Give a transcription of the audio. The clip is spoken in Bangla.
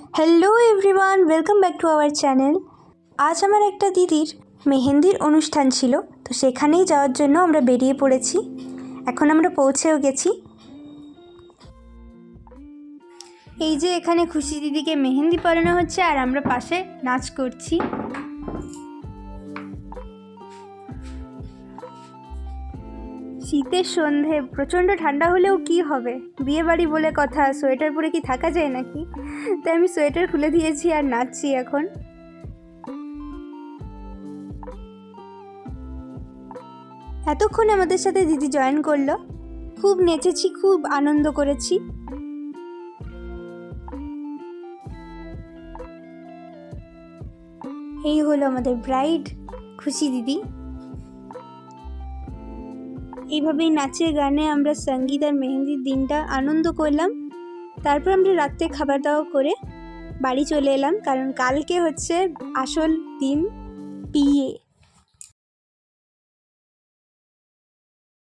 Hello everyone, welcome back to our channel. আজ আমার একটা দিদির মেহেন্দির অনুষ্ঠান ছিল, তো সেখানেই যাওয়ার জন্য আমরা বেরিয়ে পড়েছি। এখন আমরা পৌঁছেও গেছি। এই যে এখানে খুশি দিদিকে মেহেন্দি পরানো হচ্ছে আর আমরা পাশে নাচ করছি। শীতের সন্ধে, প্রচণ্ড ঠান্ডা হলেও কি হবে, বিয়ে বাড়ি বলে কথা, সোয়েটার পরে কি থাকা যায় নাকি? তাই আমি সোয়েটার খুলে দিয়েছি আর নাচছি এখন। এতক্ষণ আমাদের সাথে দিদি জয়েন করলো, খুব নেচেছি, খুব আনন্দ করেছি। এই হলো আমাদের ব্রাইড খুশি দিদি। এইভাবেই নাচে গানে আমরা সঙ্গীত আর মেহেন্দির দিনটা আনন্দ করলাম। তারপর আমরা রাত্রে খাবার দাওয়া করে বাড়ি চলে এলাম, কারণ কালকে হচ্ছে আসল দিন, বিয়ে।